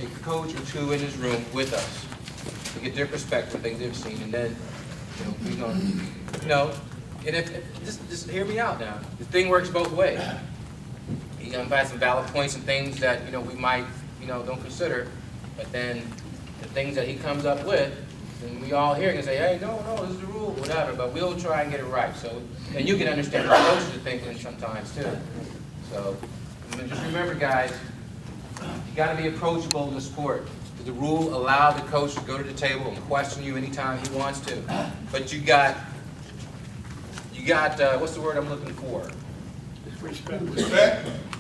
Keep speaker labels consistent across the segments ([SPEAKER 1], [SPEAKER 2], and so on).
[SPEAKER 1] a coach or two in this room with us to get their perspective of things they've seen, and then, we're going to, and if just hear me out now. The thing works both ways. He's going to have some valid points and things that, we might, don't consider, but then the things that he comes up with, and we all hear and say, hey, no, this is the rule, whatever, but we'll try and get it right. So, and you can understand what coaches are thinking sometimes too. So, just remember, guys, you got to be approachable in the sport. The rule allows the coach to go to the table and question you anytime he wants to. But you got what's the word I'm looking for?
[SPEAKER 2] Respect.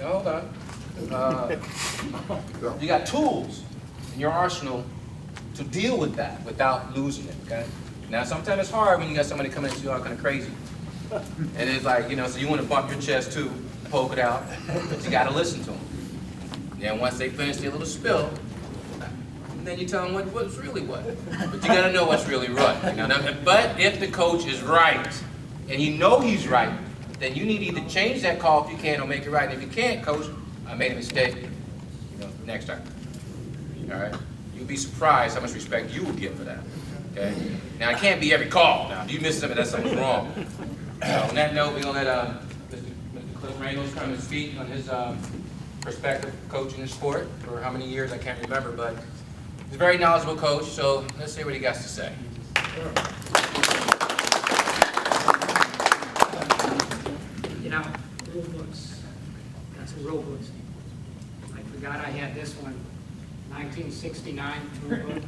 [SPEAKER 1] No, hold on. You got tools in your arsenal to deal with that without losing it, okay? Now, sometimes it's hard when you got somebody coming at you all kind of crazy. And it's like, so you want to bump your chest too, poke it out, but you got to listen to them. Then once they finish their little spill, then you tell them what's really what. But you got to know what's really right. But if the coach is right, and you know he's right, then you need to either change that call if you can or make it right. And if you can't, coach, I made a mistake, next time. All right? You'll be surprised how much respect you will get for that. Okay? Now, it can't be every call. Now, if you miss something, that's something wrong. On that note, we're going to let Mr. Cliff Ramos come and speak on his perspective of coaching the sport for how many years, I can't remember, but he's a very knowledgeable coach, so let's see what he got to say.
[SPEAKER 3] Sure. Rule books. That's a rule book. I forgot I had this one. 1969 rule book.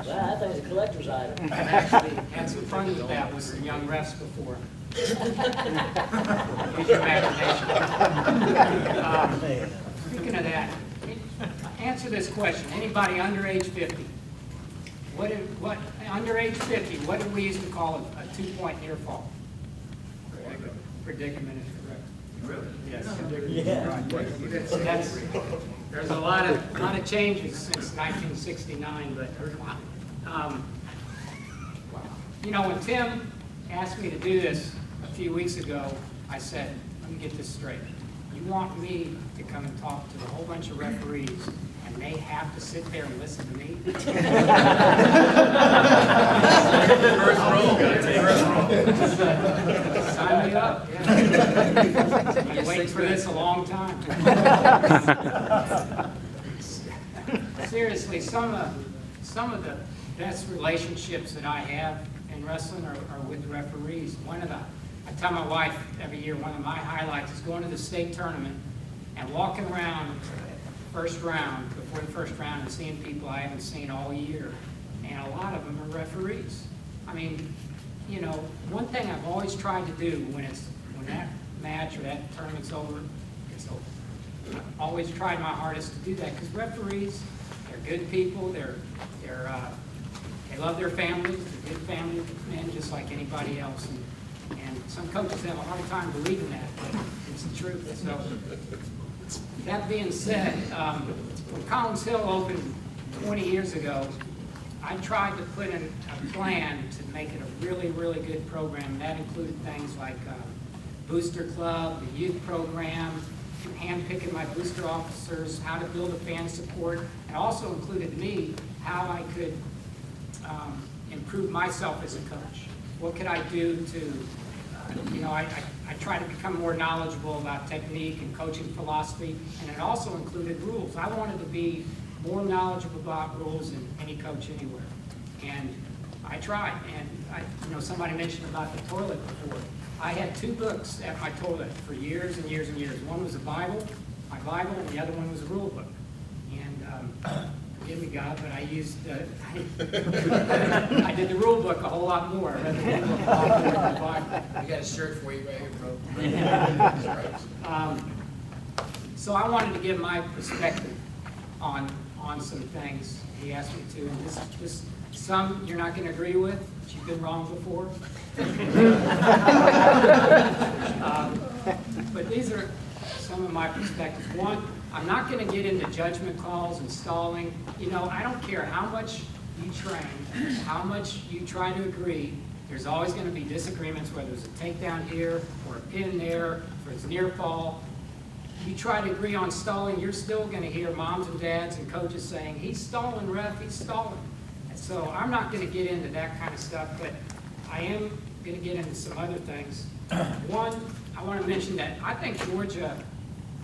[SPEAKER 4] Well, I think it's a collector's item.
[SPEAKER 3] I actually had some fun with that with some young refs before. Use your imagination. Speaking of that, answer this question. Anybody under age 50? Under age 50, what do we used to call a 2-point near fall? Predicament is correct. Really? Yes. There's a lot of changes since 1969, but when Tim asked me to do this a few weeks ago, I said, let me get this straight. You want me to come and talk to a whole bunch of referees, and they have to sit there and listen to me?
[SPEAKER 1] First roll.
[SPEAKER 3] Sign me up. Yeah. I've been waiting for this a long time. Seriously, some of the best relationships that I have in wrestling are with referees. I tell my wife every year, one of my highlights is going to the state tournament and walking around before the first round and seeing people I haven't seen all year. And a lot of them are referees. I mean, one thing I've always tried to do when that match or that tournament's over, it's over. I've always tried my hardest to do that because referees, they're good people. They love their families. They're good family men, just like anybody else. And some coaches have a hard time believing that, but it's the truth. So, that being said, when Collins Hill opened 20 years ago, I tried to put in a plan to make it a really, really good program. That included things like Booster Club, the youth program, handpicking my booster officers, how to build a fan support, and also included me, how I could improve myself as a coach. What could I do to, I try to become more knowledgeable about technique and coaching philosophy, and it also included rules. I wanted to be more knowledgeable about rules than any coach anywhere. And I tried, and somebody mentioned about the toilet before. I had 2 books at my toilet for years and years and years. One was a Bible, my Bible, and the other one was a rule book. And forgive me, God, but I used, I did the rule book a whole lot more. I read the rule book a lot more than the Bible.
[SPEAKER 1] We got a shirt for you right here, bro.
[SPEAKER 3] So I wanted to give my perspective on some things he asked me to. And this some you're not going to agree with, but you've been wrong before. But these are some of my perspectives. One, I'm not going to get into judgment calls and stalling. I don't care how much you train, how much you try to agree. There's always going to be disagreements, whether it's a takedown here or a pin there, or it's near fall. you try to agree on stalling, you're still going to hear moms and dads and coaches saying, he's stalling, ref, he's stalling. And so I'm not going to get into that kind of stuff, but I am going to get into some other things. One, I want to mention that I think Georgia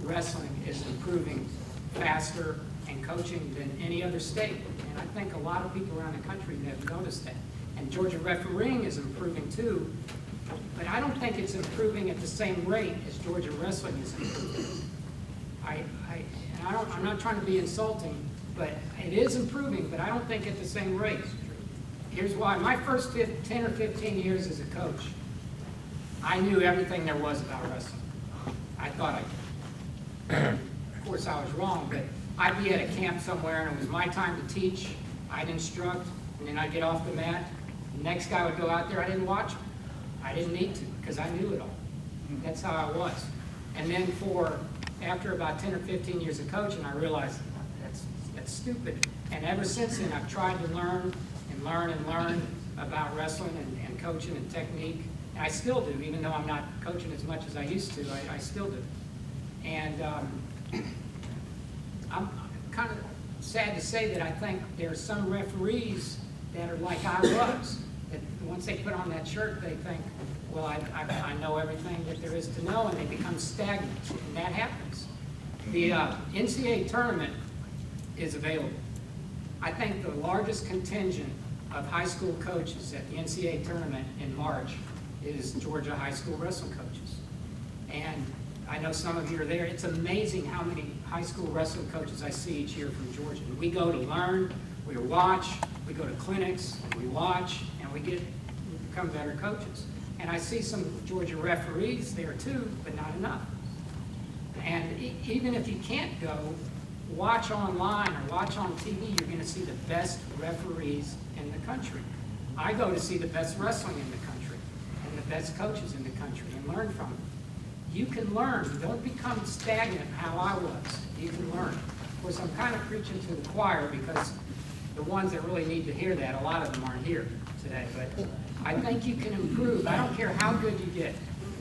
[SPEAKER 3] wrestling is improving faster and coaching than any other state. And I think a lot of people around the country have noticed that. And Georgia refereeing is improving too, but I don't think it's improving at the same rate as Georgia wrestling is improving. I'm not trying to be insulting, but it is improving, but I don't think at the same rate. Here's why. My first 10 or 15 years as a coach, I knew everything there was about wrestling. I thought I did. Of course, I was wrong, but I'd be at a camp somewhere and it was my time to teach. I'd instruct, and then I'd get off the mat. The next guy would go out there. I didn't watch him. I didn't need to because I knew it all. That's how I was. And then after about 10 or 15 years of coaching, I realized that's stupid. And ever since then, I've tried to learn and learn and learn about wrestling and coaching and technique. And I still do, even though I'm not coaching as much as I used to, I still do. And I'm kind of sad to say that I think there are some referees that are like I was, that once they put on that shirt, they think, well, I know everything that there is to know, and they become stagnant, and that happens. The NCAA tournament is available. I think the largest contingent of high school coaches at the NCAA tournament in March is Georgia high school wrestling coaches. And I know some of you are there. It's amazing how many high school wrestling coaches I see each year from Georgia. We go to learn, we watch, we go to clinics, and we watch, and we become better coaches. And I see some Georgia referees there too, but not enough. And even if you can't go, watch online or watch on TV, you're going to see the best referees in the country. I go to see the best wrestling in the country and the best coaches in the country and learn from them. You can learn. Don't become stagnant how I was. You can learn. Of course, I'm kind of preaching to the choir because the ones that really need to hear that, a lot of them aren't here today. But I think you can improve. I don't care how good you get.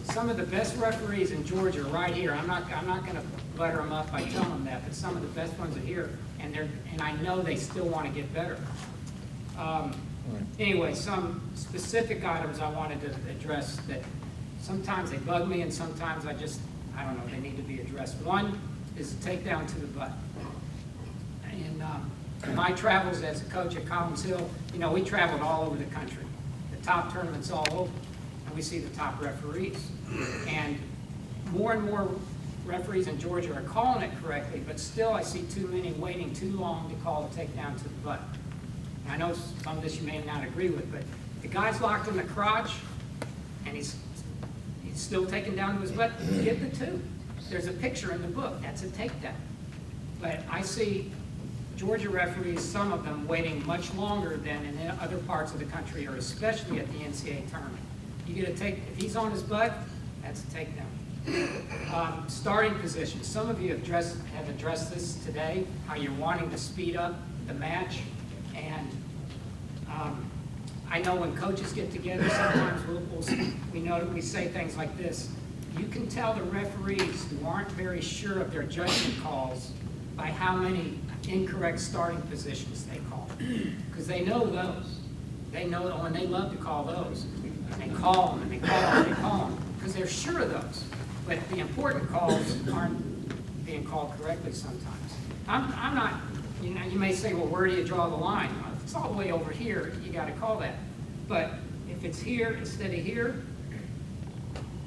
[SPEAKER 3] Some of the best referees in Georgia are right here. I'm not going to butter them up by telling them that, but some of the best ones are here, and I know they still want to get better. Anyway, some specific items I wanted to address that sometimes they bug me, and sometimes I don't know, they need to be addressed. One is the takedown to the butt. In my travels as a coach at Collins Hill, we traveled all over the country. The top tournaments all over, and we see the top referees. And more referees in Georgia are calling it correctly, but still I see too many waiting too long to call the takedown to the butt. And I know some of this you may not agree with, but the guy's locked in the crotch, and he's still taken down to his butt, get the two. There's a picture in the book. That's a takedown. But I see Georgia referees, some of them, waiting much longer than in other parts of the country, or especially at the NCAA tournament. You get if he's on his butt, that's a takedown. Starting position. Some of you have addressed this today, how you're wanting to speed up the match. And I know when coaches get together, sometimes we say things like this. You can tell the referees who aren't very sure of their judgment calls by how many incorrect starting positions they call. Because they know those. They know, and they love to call those. And they call them, and they call them, and they call them. Because they're sure of those. But the important calls aren't being called correctly sometimes. I'm not, you may say, well, where do you draw the line? Well, if it's all the way over here, you got to call that. But if it's here instead of here,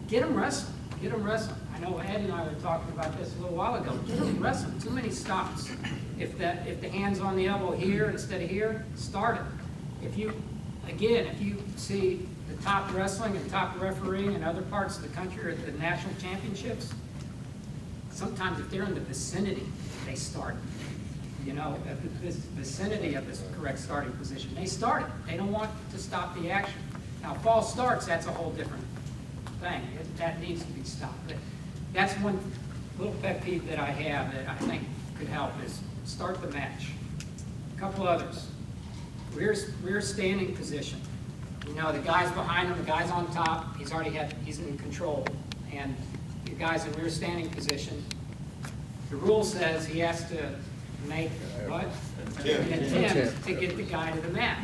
[SPEAKER 3] get them wrestling. Get them wrestling. I know Ed and I were talking about this a little while ago. Get them wrestling. Too many stops. If the hand's on the elbow here instead of here, start it. If you see the top wrestling and top refereeing in other parts of the country or at the national championships, sometimes if they're in the vicinity, they start it. The vicinity of this correct starting position, they start it. They don't want to stop the action. Now, false starts, that's a whole different thing. That needs to be stopped. But that's one little pet peeve that I have that I think could help is start the match. A couple others. Rear standing position. The guy's behind him, the guy's on top, he's in control. And the guy's in rear standing position. The rule says he has to make what? An attempt to get the guy to the mat.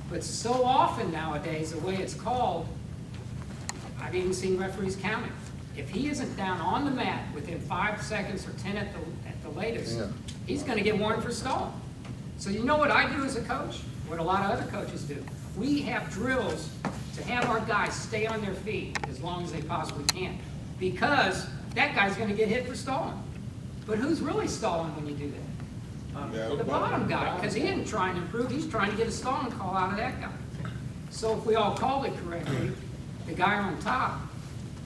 [SPEAKER 3] But so often nowadays, the way it's called, I've even seen referees counting. If he isn't down on the mat within 5 seconds or 10 at the latest, he's gonna get warned for stalling. So you know what I do as a coach? What a lot of other coaches do? We have drills to have our guys stay on their feet as long as they possibly can, because that guy's gonna get hit for stalling. But who's really stalling when you do that? The bottom guy, because he isn't trying to improve, he's trying to get a stalling call out of that guy. So if we all called it correctly, the guy on top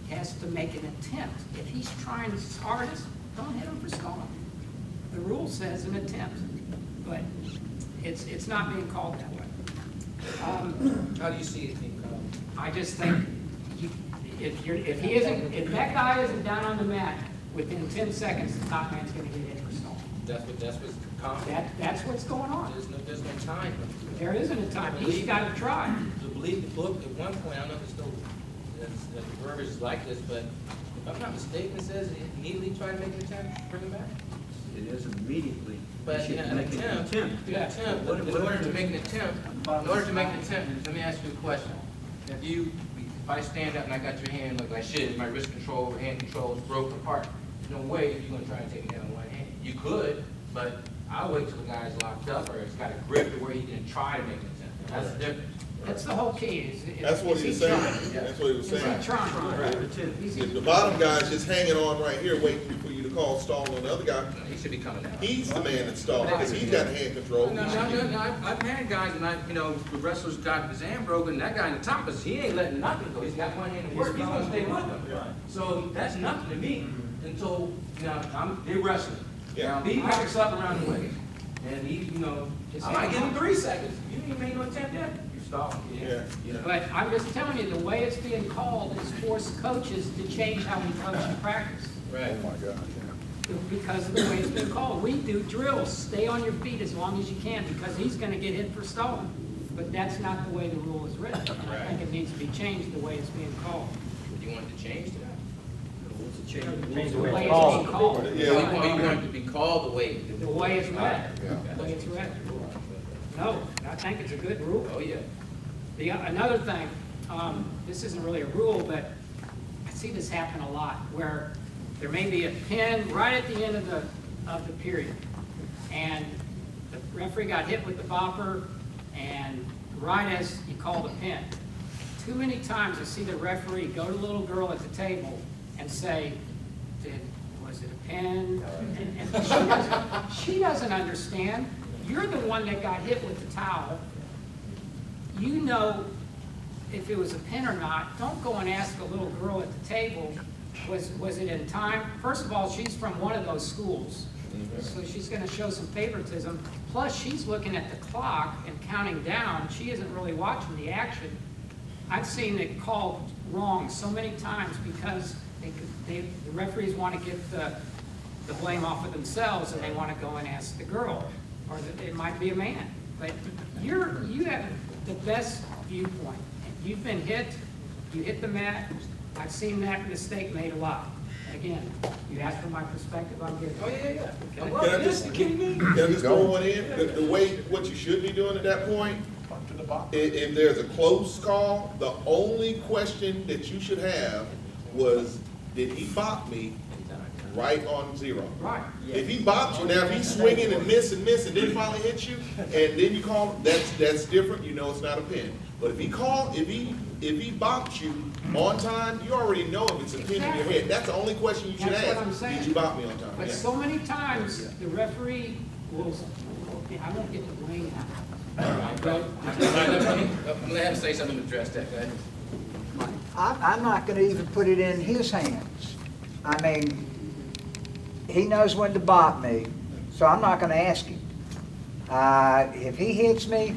[SPEAKER 3] has to make an attempt. If he's trying his hardest, don't hit him for stalling. The rule says an attempt, but it's not being called that way.
[SPEAKER 1] How do you see it being called?
[SPEAKER 3] I just think if that guy isn't down on the mat within 10 seconds, the top man's going to get hit for stalling.
[SPEAKER 1] That's what's common.
[SPEAKER 3] That's what's going on.
[SPEAKER 1] There's no time.
[SPEAKER 3] There isn't a time. He's got to try.
[SPEAKER 1] To believe the book, at one point, I don't know if it's still, the verbiage is like this, but if I'm not mistaken, it says immediately try to make an attempt to bring him back.
[SPEAKER 2] It is immediately.
[SPEAKER 1] But
[SPEAKER 2] You
[SPEAKER 1] an
[SPEAKER 2] should make an
[SPEAKER 1] attempt, in order to make an attempt, let me ask you a question. If I stand up and I got your hand like I should, my wrist control, hand control is broken apart, there's no way you're gonna try and take me down with one hand. You could, but I'll wait till the guy's locked up or it's got a grip to where he can try to make an attempt. That's the difference.
[SPEAKER 3] That's the whole key.
[SPEAKER 5] That's what he was saying. That's what he was
[SPEAKER 3] Is
[SPEAKER 5] saying.
[SPEAKER 3] he trying?
[SPEAKER 5] If the bottom guy's just hanging on right here, waiting for you to call stall on the other guy,
[SPEAKER 1] He should be coming down.
[SPEAKER 5] he's the man that's stalling, because he's got hand control.
[SPEAKER 1] No, I've had guys, and the wrestler's got his hand broken, that guy in the top, he ain't letting nothing go. He's got one hand to work, he's gonna stay with him. So that's nothing to me until, they're wrestling.
[SPEAKER 5] Yeah.
[SPEAKER 1] Now, he picks up around the waist, and I might give him 3 seconds. You ain't made no attempt yet. You're stalling.
[SPEAKER 5] Yeah.
[SPEAKER 3] But I'm just telling you, the way it's being called is force coaches to change how we coach and practice.
[SPEAKER 1] Right.
[SPEAKER 3] Because of the way it's been called. We do drills, stay on your feet as long as you can, because he's gonna get hit for stalling. But that's not the way the rule is written. And I think it needs to be changed the way it's being called.
[SPEAKER 1] Do you want it to change to that?
[SPEAKER 3] The way it's being called.
[SPEAKER 1] Or you want it to be called the way?
[SPEAKER 3] The way it's read. The way it's read. No, I think it's a good rule.
[SPEAKER 1] Oh, yeah.
[SPEAKER 3] Another thing, this isn't really a rule, but I see this happen a lot, where there may be a pin right at the end of the period, and the referee got hit with the bopper, and right as you call the pin. Too many times I see the referee go to the little girl at the table and say, was it a pin? And she doesn't understand. You're the one that got hit with the towel. You know if it was a pin or not. Don't go and ask a little girl at the table, was it in time? First of all, she's from one of those schools, so she's going to show some favoritism. Plus, she's looking at the clock and counting down. She isn't really watching the action. I've seen it called wrong so many times because the referees want to get the blame off of themselves, and they want to go and ask the girl, or it might be a man. But you have the best viewpoint. You've been hit. You hit the mat. I've seen that mistake made a lot. Again, you asked for my perspective, I'm giving.
[SPEAKER 1] Oh, yeah.
[SPEAKER 5] Can I just throw one in? The way, what you should be doing at that point, if there's a close call, the only question that you should have was, did he bop me right on zero?
[SPEAKER 3] Right.
[SPEAKER 5] If he bops you, now if he's swinging and miss and then finally hits you, and then you call, that's different, you know it's not a pin. But if he bops you on time, you already know if it's a pin in your head. That's the only question you should
[SPEAKER 3] That's
[SPEAKER 5] ask.
[SPEAKER 3] what I'm saying.
[SPEAKER 5] Did you bop me on time?
[SPEAKER 3] But
[SPEAKER 5] Yeah.
[SPEAKER 3] so many times, the referee will, I won't get the blame now.
[SPEAKER 1] I'm gonna have him say something to address that, go ahead.
[SPEAKER 6] I'm not gonna even put it in his hands. I mean, he knows when to bop me, so I'm not gonna ask him. If he hits me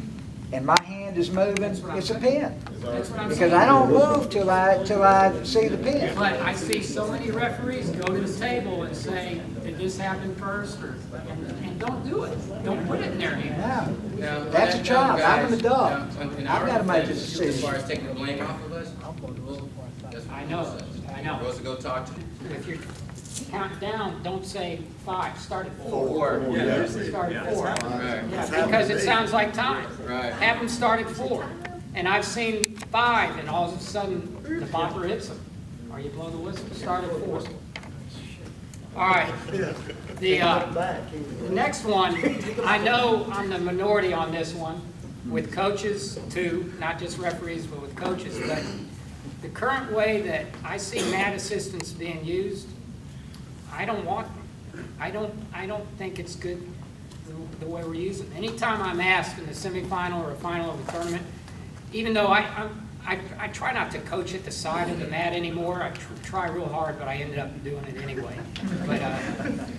[SPEAKER 6] and my hand is moving, it's a pin.
[SPEAKER 3] That's what I'm
[SPEAKER 6] Because
[SPEAKER 3] saying.
[SPEAKER 6] I don't move till I see the pin.
[SPEAKER 3] But I see so many referees go to the table and say, did this happen first? And don't do it. Don't put it in their hands.
[SPEAKER 6] No,
[SPEAKER 1] Now,
[SPEAKER 6] that's a child. I'm an adult.
[SPEAKER 1] in
[SPEAKER 6] I've
[SPEAKER 1] our
[SPEAKER 6] gotta make a
[SPEAKER 1] defense,
[SPEAKER 6] decision.
[SPEAKER 1] As far as taking the blame off of us, that's what
[SPEAKER 3] I
[SPEAKER 1] the
[SPEAKER 3] know,
[SPEAKER 1] rule says.
[SPEAKER 3] I
[SPEAKER 1] We're
[SPEAKER 3] know.
[SPEAKER 1] supposed to go talk to them.
[SPEAKER 3] If you're, count down, don't say 5, start at 4.
[SPEAKER 1] Four.
[SPEAKER 2] Yeah.
[SPEAKER 3] Start at 4.
[SPEAKER 1] Right.
[SPEAKER 3] Yeah, because it sounds like time.
[SPEAKER 1] Right.
[SPEAKER 3] Have them start at 4. And I've seen 5, and all of a sudden, the bopper hits them. Or you blow the whistle, start at 4. All right. The next one, I know I'm the minority on this one, with coaches too, not just referees, but with coaches. But the current way that I see mat assistants being used, I don't want them. I don't think it's good the way we're using them. Anytime I'm asked in the semifinal or a final of a tournament, even though I try not to coach at the side of the mat anymore. I try real hard, but I ended up doing it anyway. But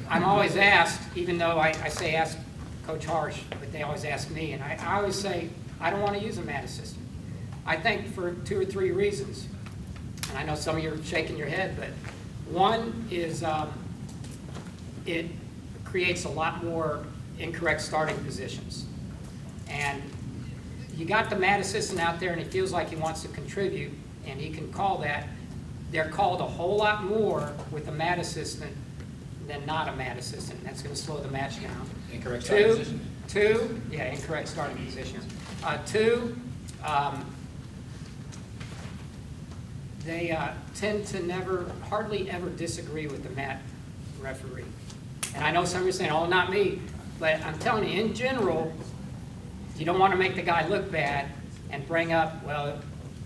[SPEAKER 3] I'm always asked, even though I say ask Coach Harsh, but they always ask me, and I always say, I don't want to use a mat assistant. I think for 2 or 3 reasons. And I know some of you are shaking your head, but one is it creates a lot more incorrect starting positions. And you got the mat assistant out there and he feels like he wants to contribute and he can call that. They're called a whole lot more with a mat assistant than not a mat assistant. That's going to slow the match down.
[SPEAKER 1] Incorrect starting position.
[SPEAKER 3] Incorrect starting positions. 2, they tend to hardly ever disagree with the mat referee. And I know some of you are saying, oh, not me. But I'm telling you, in general, you don't want to make the guy look bad and bring up, well,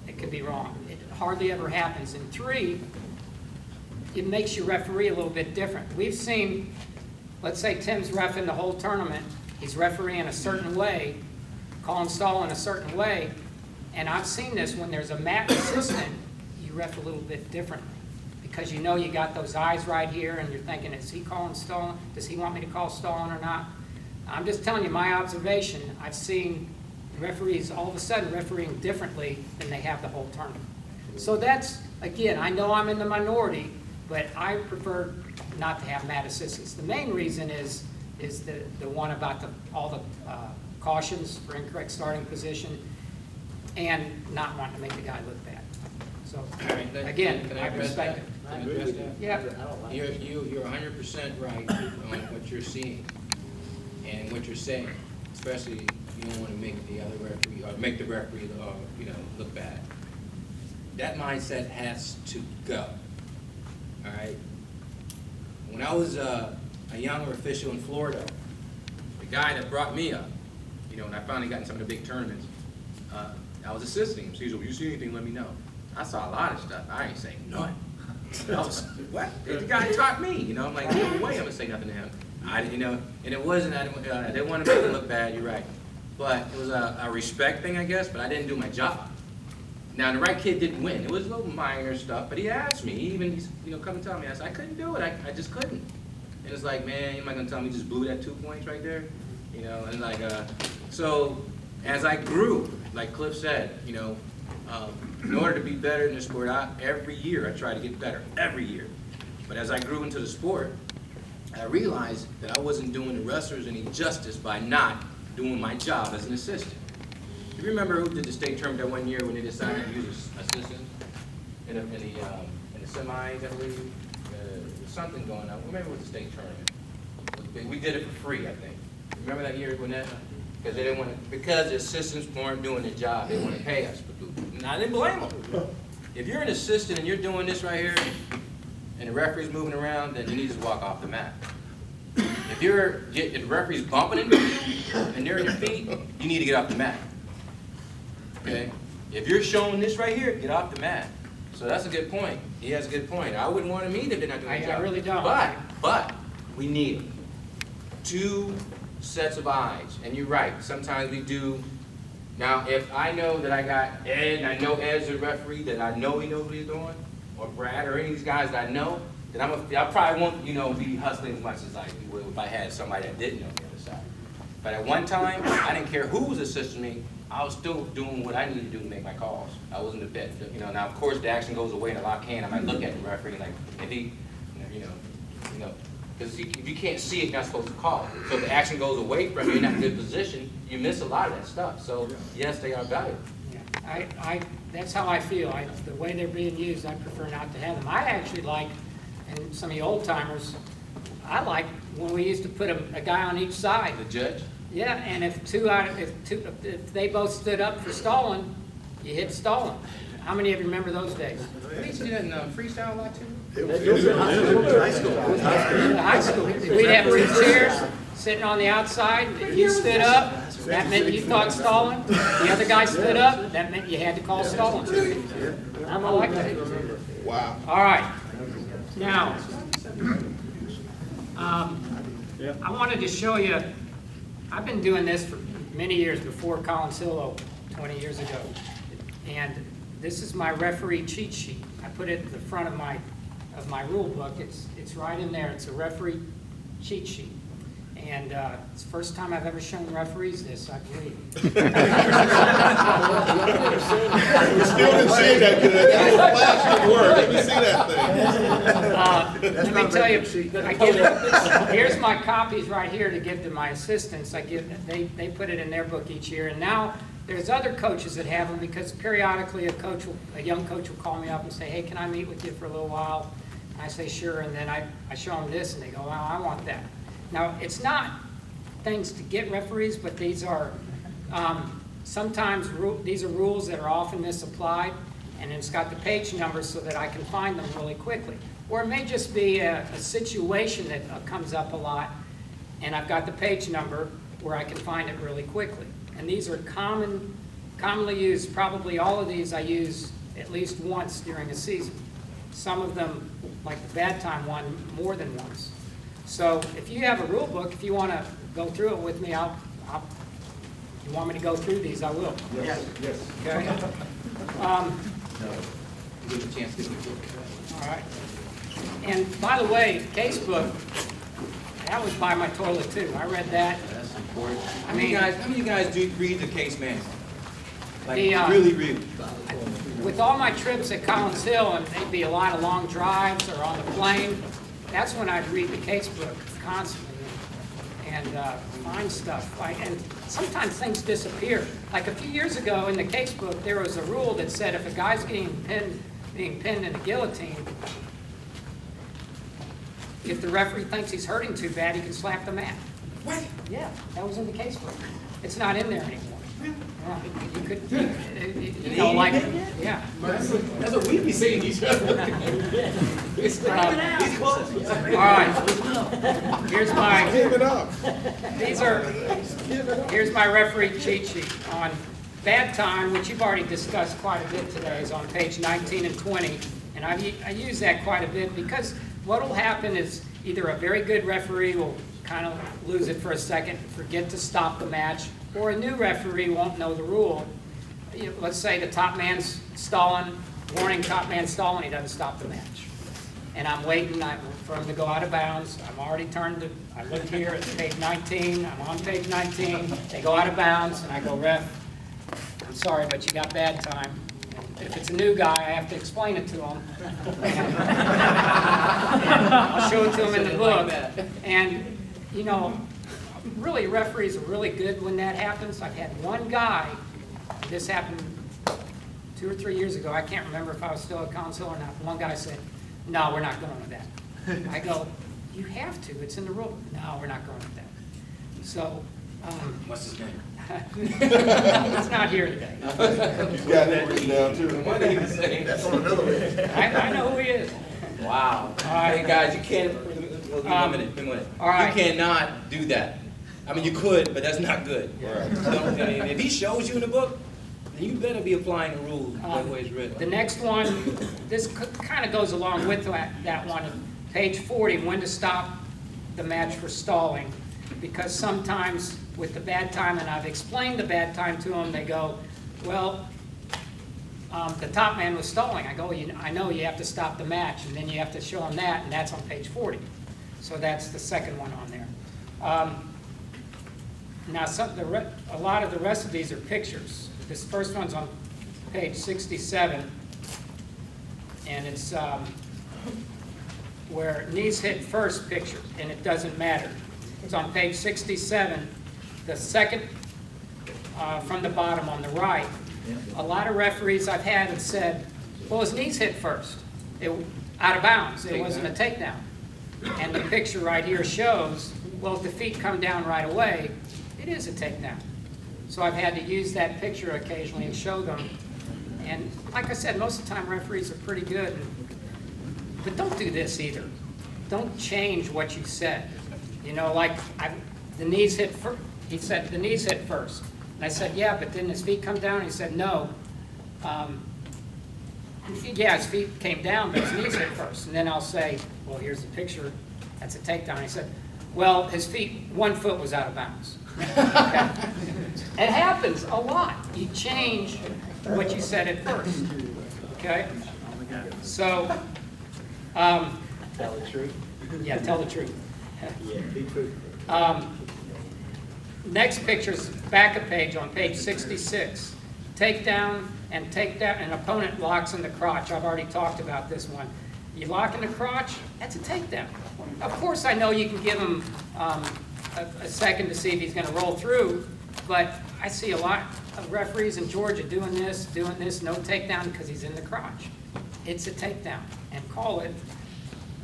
[SPEAKER 3] it could be wrong. It hardly ever happens. And 3, it makes your referee a little bit different. We've seen, let's say Tim's reffing the whole tournament. He's refereeing a certain way, calling stall in a certain way. And I've seen this when there's a mat assistant, you ref a little bit differently. Because you know you got those eyes right here and you're thinking, is he calling stalling? Does he want me to call stalling or not? I'm just telling you my observation. I've seen referees all of a sudden refereeing differently than they have the whole tournament. So that's, again, I know I'm in the minority, but I prefer not to have mat assistants. The main reason is the one about all the cautions for incorrect starting position and not wanting to make the guy look bad. So, again, I respect it.
[SPEAKER 1] Can I address that?
[SPEAKER 3] Yeah.
[SPEAKER 1] You're 100% right on what you're seeing and what you're saying, especially you don't want to make the other referee or make the referee look bad. That mindset has to go. All right. When I was a younger official in Florida, the guy that brought me up, when I finally got in some of the big tournaments, I was assisting him. So he said, "If you see anything, let me know." I saw a lot of stuff. I ain't saying none. I was, what? The guy taught me. I'm like, no way I'm gonna say nothing to him. And it wasn't. I didn't want to make him look bad. You're right, but it was a respect thing, I guess. But I didn't do my job. Now the right kid didn't win. It was a little minor stuff, but he asked me. He even come and tell me. I said I couldn't do it. I just couldn't. And it's like, man, you're not gonna tell me you just blew that 2 points right there, And like, so as I grew, like Cliff said, in order to be better in the sport, every year I try to get better, every year. But as I grew into the sport, I realized that I wasn't doing the wrestlers any justice by not doing my job as an assistant. Do you remember who did the state tournament that one year when they decided to use assistants in the semis, I believe? There was something going on. Remember it was the state tournament. We did it for free, I think. Remember that year when that? Because they didn't want to, because the assistants weren't doing their job, they didn't want to pay us. And I didn't blame them. If you're an assistant and you're doing this right here, and the referee's moving around, then you need to walk off the mat. If the referee's bumping into you and they're in your feet, you need to get off the mat. Okay? If you're showing this right here, get off the mat. So that's a good point. He has a good point. I wouldn't want them either if they're not doing their job.
[SPEAKER 3] I really don't.
[SPEAKER 1] But we need them. 2 sets of eyes. And you're right. Sometimes we do. Now, if I know that I got Ed, and I know Ed's a referee, that I know he knows what he's doing, or Brad, or any of these guys that I know, then I probably won't, be hustling as much as I would if I had somebody that didn't know the other side. But at one time, I didn't care who was assisting me. I was still doing what I needed to do to make my calls. I wasn't a bit, Now, of course, the action goes away in a lock hand. I might look at the referee like, if he, because if you can't see it, you're not supposed to call it. So if the action goes away from you, you're not in a good position, you miss a lot of that stuff. So yes, they are valuable.
[SPEAKER 3] Yeah, that's how I feel. The way they're being used, I prefer not to have them. I actually like, and some of you old timers, I like when we used to put a guy on each side.
[SPEAKER 1] The judge?
[SPEAKER 3] Yeah, and if they both stood up for stalling, you hit stalling. How many of you remember those days?
[SPEAKER 1] We used to do that in freestyle a lot too.
[SPEAKER 3] In high school, we'd have 2 chairs sitting on the outside. If you stood up, that meant you thought stalling. The other guy stood up, that meant you had to call stalling. I like that.
[SPEAKER 5] Wow.
[SPEAKER 3] All right. Now, I wanted to show you, I've been doing this for many years, before Collinsville 20 years ago. And this is my referee cheat sheet. I put it at the front of my rule book. It's right in there. It's a referee cheat sheet. And it's the first time I've ever shown referees this, I believe.
[SPEAKER 5] We still didn't see that good. That little flash didn't work. Let me see that thing.
[SPEAKER 3] Let me tell you, here's my copies right here to give to my assistants. They put it in their book each year. And now there's other coaches that have them, because periodically a young coach will call me up and say, hey, can I meet with you for a little while? And I say, sure. And then I show them this, and they go, wow, I want that. Now, it's not things to get referees, but these are sometimes these are rules that are often misapplied, and it's got the page numbers so that I can find them really quickly. Or it may just be a situation that comes up a lot, and I've got the page number where I can find it really quickly. And these are commonly used. Probably all of these I use at least once during a season. Some of them, like the bad time one, more than once. So if you have a rule book, if you want to go through it with me, you want me to go through these, I will.
[SPEAKER 2] Yes.
[SPEAKER 3] Okay?
[SPEAKER 1] Give a chance to get the book.
[SPEAKER 3] All right. And by the way, case book, that was by my toilet too. I read that.
[SPEAKER 1] That's important.
[SPEAKER 3] I mean,
[SPEAKER 1] How many of you guys do read the case manual? Like,
[SPEAKER 3] The,
[SPEAKER 1] really?
[SPEAKER 3] with all my trips at Collinsville, and they'd be a lot of long drives or on the plane, that's when I'd read the case book constantly and find stuff. And sometimes things disappear. Like a few years ago in the case book, there was a rule that said if a guy's being pinned in a guillotine, if the referee thinks he's hurting too bad, he can slap the mat.
[SPEAKER 1] What?
[SPEAKER 3] Yeah, that was in the case book. It's not in there anymore. Yeah, you could, you know, like, yeah.
[SPEAKER 1] That's what we be saying to each other.
[SPEAKER 3] All right. Here's my.
[SPEAKER 5] Give it up.
[SPEAKER 3] Here's my referee cheat sheet on bad time, which you've already discussed quite a bit today, is on page 19 and 20. And I use that quite a bit because what will happen is either a very good referee will kind of lose it for a second, forget to stop the match, or a new referee won't know the rule. Let's say the top man's stalling, warning, top man's stalling, he doesn't stop the match. And I'm waiting for him to go out of bounds. I'm already turned to, I look here, it's page 19, I'm on page 19, they go out of bounds, and I go, ref, I'm sorry, but you got bad time. If it's a new guy, I have to explain it to him. And I'll show it to him in the book. And, you know, really, referees are really good when that happens. I've had one guy, this happened 2 or 3 years ago, I can't remember if I was still at council or not. One guy said, no, we're not going with that. I go, you have to, it's in the rule. No, we're not going with that. So,
[SPEAKER 1] What's his name?
[SPEAKER 3] it's not here today.
[SPEAKER 5] You got that written down too.
[SPEAKER 1] What did he say?
[SPEAKER 5] That's on another list.
[SPEAKER 3] I know who he is.
[SPEAKER 1] Wow.
[SPEAKER 3] All right.
[SPEAKER 1] Hey, guys, you can't, one minute.
[SPEAKER 3] All right.
[SPEAKER 1] You cannot do that. I mean, you could, but that's not good.
[SPEAKER 5] Right.
[SPEAKER 1] If he shows you in the book, then you better be applying the rules the way it's written.
[SPEAKER 3] The next one, this kind of goes along with that one, page 40, when to stop the match for stalling. Because sometimes with the bad time, and I've explained the bad time to them, they go, well, the top man was stalling. I go, I know you have to stop the match, and then you have to show them that, and that's on page 40. So that's the second one on there. Now, a lot of the rest of these are pictures. This first one's on page 67, and it's where knees hit first picture, and it doesn't matter. It's on page 67, the second from the bottom on the right. A lot of referees I've had have said, well, his knees hit first. out of bounds. It wasn't a takedown. And the picture right here shows, well, if the feet come down right away, it is a takedown. So I've had to use that picture occasionally and show them. And like I said, most of the time referees are pretty good. But don't do this either. Don't change what you said. You know, like the knees hit first. He said the knees hit first. And I said, yeah, but didn't his feet come down? And he said, no. Yeah, his feet came down, but his knees hit first. And then I'll say, well, here's the picture. That's a takedown. He said, well, his feet, one foot was out of bounds. Okay. It happens a lot. You change what you said at first. Okay? So,
[SPEAKER 4] Tell the truth.
[SPEAKER 3] yeah, tell the truth.
[SPEAKER 4] Yeah, be truthful.
[SPEAKER 3] Next picture's back a page on page 66. Takedown and an opponent locks in the crotch. I've already talked about this one. You lock in the crotch, that's a takedown. Of course, I know you can give him a second to see if he's going to roll through, but I see a lot of referees in Georgia doing this, no takedown because he's in the crotch. It's a takedown, and call it.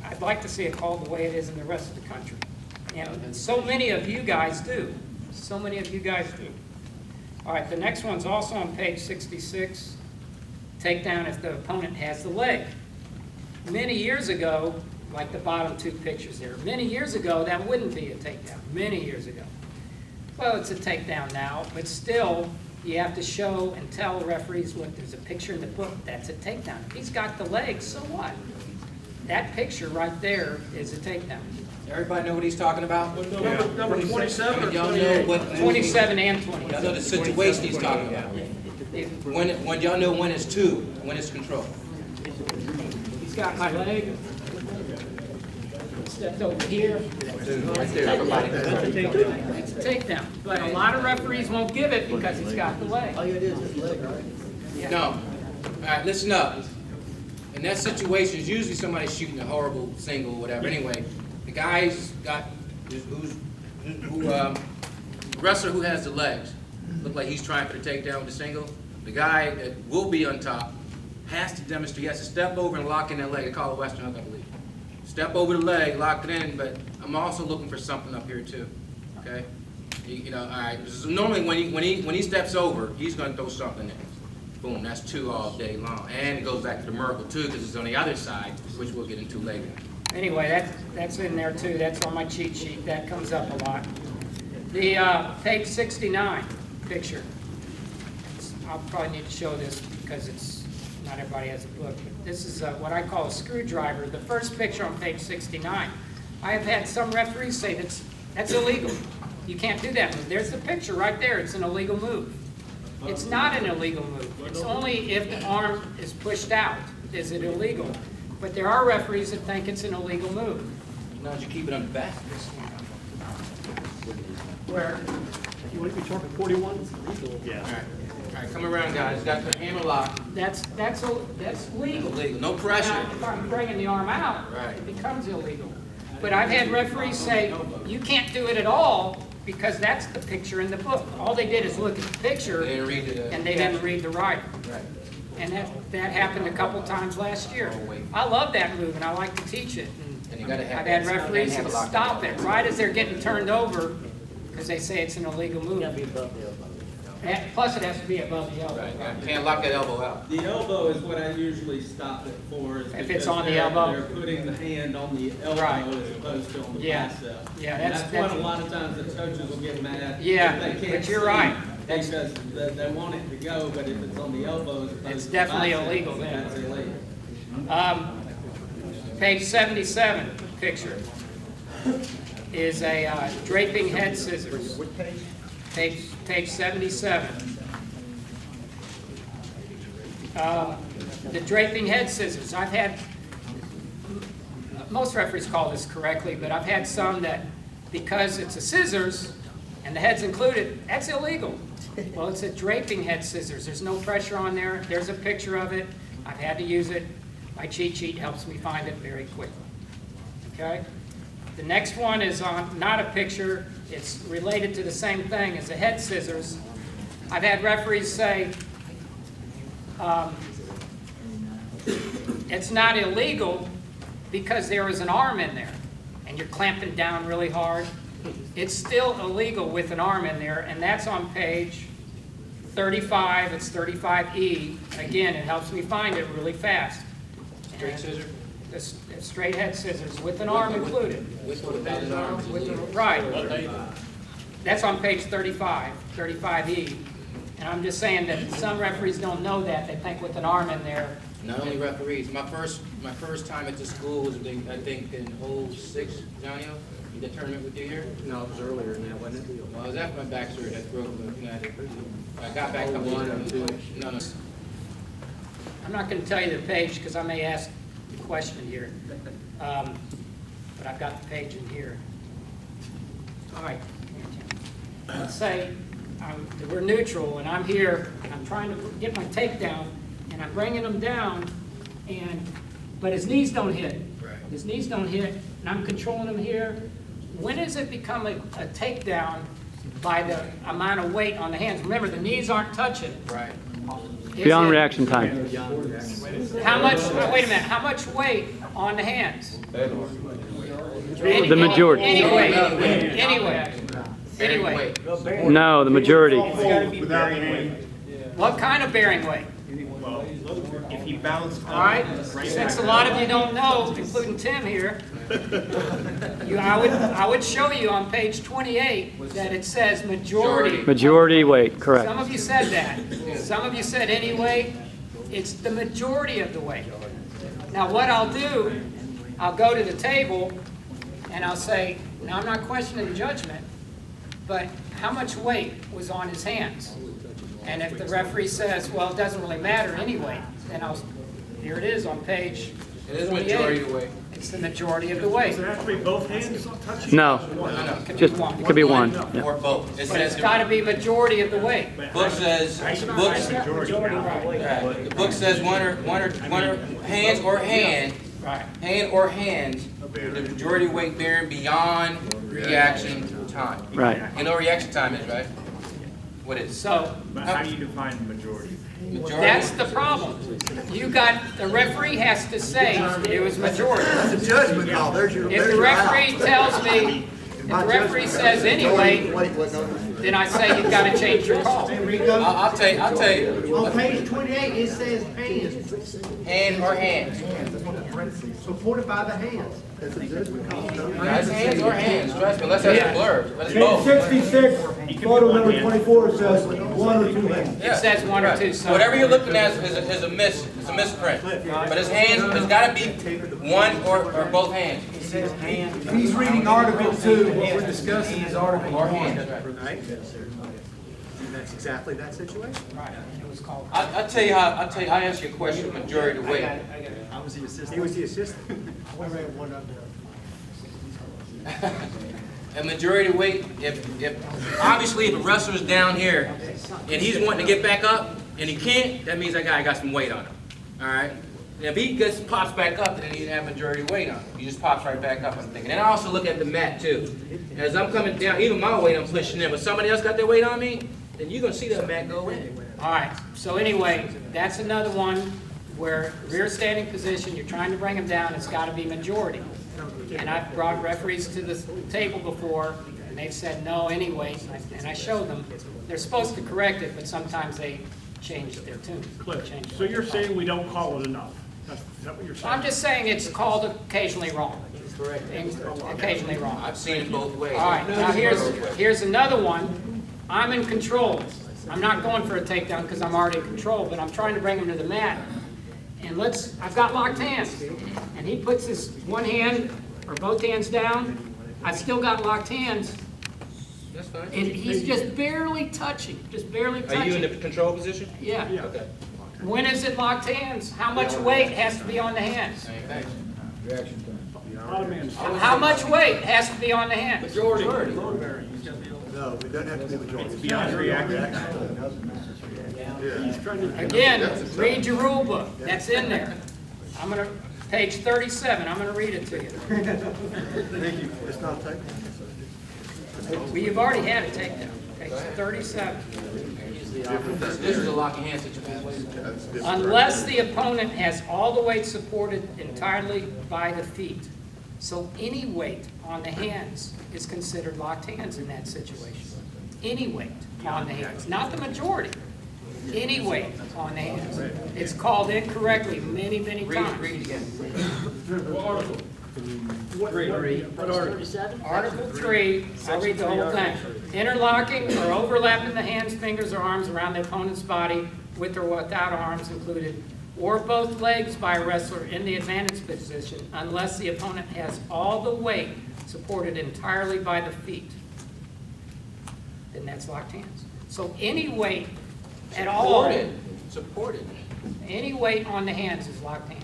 [SPEAKER 3] I'd like to see it called the way it is in the rest of the country. And so many of you guys do. So many of you guys do. All right, the next one's also on page 66. Takedown if the opponent has the leg. Many years ago, like the bottom two pictures there, many years ago, that wouldn't be a takedown. Many years ago. Well, it's a takedown now, but still, you have to show and tell referees, look, there's a picture in the book, that's a takedown. If he's got the leg, so what? That picture right there is a takedown.
[SPEAKER 1] Everybody know what he's talking about?
[SPEAKER 2] Number 27 or
[SPEAKER 1] Y'all know
[SPEAKER 2] 28?
[SPEAKER 1] what
[SPEAKER 3] 27 and 20.
[SPEAKER 1] Y'all know the situation he's talking about. When y'all know when it's two, when it's control.
[SPEAKER 3] He's got my leg. Stepped over here.
[SPEAKER 1] Right there, everybody.
[SPEAKER 3] It's a takedown. But a lot of referees won't give it because he's got the leg.
[SPEAKER 4] All you gotta do is his leg, right?
[SPEAKER 1] No. All right, listen up. In that situation, it's usually somebody shooting a horrible single or whatever. Anyway, the guy's got wrestler who has the legs. Look like he's trying for the takedown with the single. The guy that will be on top has to demonstrate. He has to step over and lock in that leg. They call it a Western hook, I believe. Step over the leg, lock it in. But I'm also looking for something up here too. Okay. You know, all right. So normally when he steps over, he's going to throw something in. Boom, that's two all day long. And it goes back to the Merkle too, because it's on the other side, which we'll get into later.
[SPEAKER 3] Anyway, that's in there too. That's on my cheat sheet. That comes up a lot. The page 69 picture. I'll probably need to show this because not everybody has a book. But this is what I call a screwdriver. The first picture on page 69. I have had some referees say that's illegal. You can't do that move. There's the picture right there. It's an illegal move. It's not an illegal move. It's only if the arm is pushed out is it illegal. But there are referees that think it's an illegal move.
[SPEAKER 1] Now you keep it on the back.
[SPEAKER 3] Where
[SPEAKER 7] You want to be talking 41? Yeah.
[SPEAKER 1] All right, come around, guys. Got the hammer lock.
[SPEAKER 3] that's legal.
[SPEAKER 1] Illegal. No pressure.
[SPEAKER 3] Now, if I'm bringing the arm out,
[SPEAKER 1] Right.
[SPEAKER 3] it becomes illegal. But I've had referees say, you can't do it at all because that's the picture in the book. All they did is look at the picture
[SPEAKER 1] They didn't read it.
[SPEAKER 3] and they didn't read the writing.
[SPEAKER 1] Right.
[SPEAKER 3] And that happened a couple times last year. I love that move and I like to teach it.
[SPEAKER 1] And you gotta have
[SPEAKER 3] I've had
[SPEAKER 1] that.
[SPEAKER 3] referees
[SPEAKER 1] Have
[SPEAKER 3] that
[SPEAKER 1] a lock.
[SPEAKER 3] stop it right as they're getting turned over because they say it's an illegal
[SPEAKER 4] You
[SPEAKER 3] move.
[SPEAKER 4] gotta be above the elbow.
[SPEAKER 3] Plus it has to be above the elbow.
[SPEAKER 1] Right. Can't lock that elbow out.
[SPEAKER 2] The elbow is what I usually stop it for. Is
[SPEAKER 3] If it's
[SPEAKER 2] because
[SPEAKER 3] on the
[SPEAKER 2] they're-
[SPEAKER 3] elbow?
[SPEAKER 2] They're putting the hand on the elbow
[SPEAKER 3] Right.
[SPEAKER 2] as opposed to on the
[SPEAKER 3] Yeah.
[SPEAKER 2] bicep.
[SPEAKER 3] Yeah,
[SPEAKER 2] And
[SPEAKER 3] that's-
[SPEAKER 2] what a
[SPEAKER 3] that's-
[SPEAKER 2] lot of times the coaches will get mad.
[SPEAKER 3] Yeah,
[SPEAKER 2] if they can't
[SPEAKER 3] but you're
[SPEAKER 2] see
[SPEAKER 3] right. That's-
[SPEAKER 2] Because they want it to go, but if it's on the elbow as opposed
[SPEAKER 3] It's
[SPEAKER 2] to the
[SPEAKER 3] definitely
[SPEAKER 2] bicep,
[SPEAKER 3] illegal then.
[SPEAKER 2] That's illegal.
[SPEAKER 3] Page 77 picture is a draping head scissors. Page 77. The draping head scissors. I've had, most referees call this correctly, but I've had some that because it's a scissors and the head's included, that's illegal. Well, it's a draping head scissors. There's no pressure on there. There's a picture of it. I've had to use it. My cheat sheet helps me find it very quickly. Okay? The next one is on, not a picture. It's related to the same thing as the head scissors. I've had referees say, it's not illegal, because there is an arm in there, and you're clamping down really hard, it's still illegal with an arm in there, and that's on page 35, it's 35E. Again, it helps me find it really fast.
[SPEAKER 1] Straight scissor?
[SPEAKER 3] The straight head scissors with an arm included.
[SPEAKER 1] With or without an arm?
[SPEAKER 3] Right. That's on page 35, 35E. And I'm just saying that some referees don't know that. They think with an arm in there.
[SPEAKER 1] Not only referees. My first time at the school was, I think, in '06, Johnny-O. You did tournament with you here?
[SPEAKER 7] No, it was earlier than that, wasn't it?
[SPEAKER 1] Well, I was after my back surgery that broke. I got back a couple of years. No.
[SPEAKER 3] I'm not going to tell you the page because I may ask the question here. But I've got the page in here. All right. Let's say we're neutral and I'm here and I'm trying to get my takedown and I'm bringing him down, but his knees don't hit.
[SPEAKER 1] Right.
[SPEAKER 3] His knees don't hit, and I'm controlling him here. When does it become a takedown by the amount of weight on the hands? Remember, the knees aren't touching.
[SPEAKER 1] Right.
[SPEAKER 8] Beyond reaction time.
[SPEAKER 3] How much, wait a minute, how much weight on the hands?
[SPEAKER 8] The majority.
[SPEAKER 3] Anyway.
[SPEAKER 8] No, the majority.
[SPEAKER 3] What kind of bearing weight?
[SPEAKER 9] If he bounced
[SPEAKER 3] All right, since a lot of you don't know, including Tim here, I would show you on page 28 that it says majority.
[SPEAKER 8] Majority weight, correct.
[SPEAKER 3] Some of you said that. Some of you said any weight. It's the majority of the weight. Now what I'll do, I'll go to the table and I'll say, now I'm not questioning judgment, but how much weight was on his hands? And if the referee says, well, it doesn't really matter anyway, then here it is on page 28.
[SPEAKER 1] It is majority of the weight.
[SPEAKER 3] It's the majority of the weight.
[SPEAKER 7] Does it have to be both hands touching?
[SPEAKER 8] No, just, it could be one. Yeah.
[SPEAKER 1] Or both. It
[SPEAKER 3] But it's
[SPEAKER 1] says,
[SPEAKER 3] got to be majority of the weight.
[SPEAKER 1] the book says, the book says one or hands or hand,
[SPEAKER 3] Right.
[SPEAKER 1] hand or hands, the majority weight bearing beyond reaction time.
[SPEAKER 8] Right.
[SPEAKER 1] You know what reaction time is, right? What is?
[SPEAKER 3] So
[SPEAKER 9] But how do you define majority?
[SPEAKER 1] Majority?
[SPEAKER 3] that's the problem. The referee has to say it was majority.
[SPEAKER 10] That's a judgment call. There's your
[SPEAKER 3] If the referee
[SPEAKER 10] out.
[SPEAKER 3] tells me, if the referee says anyway, then I say you've got to change your call.
[SPEAKER 1] I'll tell you.
[SPEAKER 10] On page 28, it says hands,
[SPEAKER 1] Hand or hands.
[SPEAKER 10] supported by the hands. That's a judgment call.
[SPEAKER 1] Guys, hands or hands. Trust me, unless that's blurred. But it's
[SPEAKER 11] Page
[SPEAKER 1] both.
[SPEAKER 11] 66, photo number 24 says one or two hands.
[SPEAKER 3] It says one or two, so.
[SPEAKER 1] Whatever you're looking at is a misprint. But his hands, it's got to be one or both hands.
[SPEAKER 10] He's reading Article 2, what we're discussing is Article
[SPEAKER 1] Or
[SPEAKER 10] 1.
[SPEAKER 1] hands, right.
[SPEAKER 10] And that's exactly that situation.
[SPEAKER 3] Right, it was called.
[SPEAKER 1] I'll tell you, I asked you a question, majority weight.
[SPEAKER 10] I was the assistant. He was the assistant.
[SPEAKER 1] And majority weight, if obviously if a wrestler's down here and he's wanting to get back up and he can't, that means that guy got some weight on him. All right? And if he pops back up, then he didn't have majority weight on him. He just pops right back up, I'm thinking. And I also look at the mat too. As I'm coming down, even my weight I'm pushing in, but somebody else got their weight on me, then you're gonna see that mat go in.
[SPEAKER 3] All right, so anyway, that's another one where rear standing position, you're trying to bring them down, it's got to be majority. And I've brought referees to the table before, and they've said no anyway, and I showed them. They're supposed to correct it, but sometimes they change their tune.
[SPEAKER 7] Cliff,
[SPEAKER 3] Change
[SPEAKER 7] so you're saying we don't call it enough? Is that what you're saying?
[SPEAKER 3] I'm just saying it's called occasionally wrong.
[SPEAKER 1] Correct.
[SPEAKER 3] Occasionally wrong.
[SPEAKER 1] I've seen it both ways.
[SPEAKER 3] All right, now here's another one. I'm in control. I'm not going for a takedown because I'm already in control, but I'm trying to bring him to the mat. And I've got locked hands. And he puts his one hand or both hands down. I've still got locked hands.
[SPEAKER 1] That's fine.
[SPEAKER 3] And he's just barely touching,
[SPEAKER 1] Are you in the control position?
[SPEAKER 3] Yeah.
[SPEAKER 1] Okay.
[SPEAKER 3] When is it locked hands? How much weight has to be on the hands?
[SPEAKER 1] Same thing.
[SPEAKER 3] How much weight has to be on the hands?
[SPEAKER 1] Majority.
[SPEAKER 10] No, it doesn't have to be majority.
[SPEAKER 9] Beyond reaction.
[SPEAKER 3] Again, read your rule book. That's in there. Page 37, I'm gonna read it to you.
[SPEAKER 10] Thank you. It's not taken.
[SPEAKER 3] Well, you've already had a takedown. Page 37.
[SPEAKER 1] This is a locking hand situation.
[SPEAKER 5] That's different.
[SPEAKER 3] Unless the opponent has all the weight supported entirely by the feet. So any weight on the hands is considered locked hands in that situation. Any weight on the hands, not the majority. Any weight on the hands. It's called incorrectly many, many times.
[SPEAKER 1] Read it again.
[SPEAKER 4] Page 37?
[SPEAKER 3] Article 3, I'll read the whole thing. Interlocking or overlapping the hands, fingers, or arms around the opponent's body with or without arms included, or both legs by a wrestler in the advantage position unless the opponent has all the weight supported entirely by the feet. Then that's locked hands. So any weight at all,
[SPEAKER 1] Supported.
[SPEAKER 3] any weight on the hands is locked hands.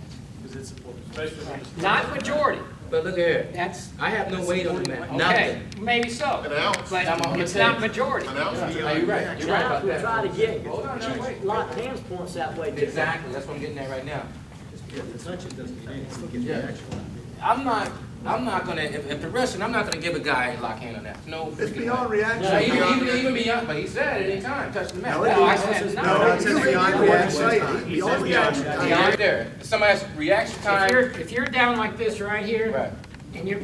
[SPEAKER 3] Not majority.
[SPEAKER 1] But look here,
[SPEAKER 3] That's,
[SPEAKER 1] I have no weight on the mat,
[SPEAKER 3] okay,
[SPEAKER 1] nothing.
[SPEAKER 3] maybe so.
[SPEAKER 5] An ounce.
[SPEAKER 3] But it's not majority.
[SPEAKER 5] An ounce
[SPEAKER 1] You're
[SPEAKER 5] beyond
[SPEAKER 1] right, you're right about
[SPEAKER 4] We try to
[SPEAKER 1] that.
[SPEAKER 4] get
[SPEAKER 1] Hold on, no, wait.
[SPEAKER 4] locked hands points that way too.
[SPEAKER 1] Exactly, that's what I'm getting at right now.
[SPEAKER 2] Yeah.
[SPEAKER 1] I'm not gonna, if the wrestling, I'm not gonna give a guy a lock hand on that. No.
[SPEAKER 11] It's
[SPEAKER 1] freaking
[SPEAKER 11] beyond
[SPEAKER 1] way.
[SPEAKER 11] reaction.
[SPEAKER 1] Yeah, even beyond, but he said it anytime, touch the mat.
[SPEAKER 3] No, I said no.
[SPEAKER 11] No, it's beyond reaction. Beyond reaction.
[SPEAKER 1] Beyond there. If somebody has reaction time.
[SPEAKER 3] If you're down like this right here,
[SPEAKER 1] Right.
[SPEAKER 3] and you're,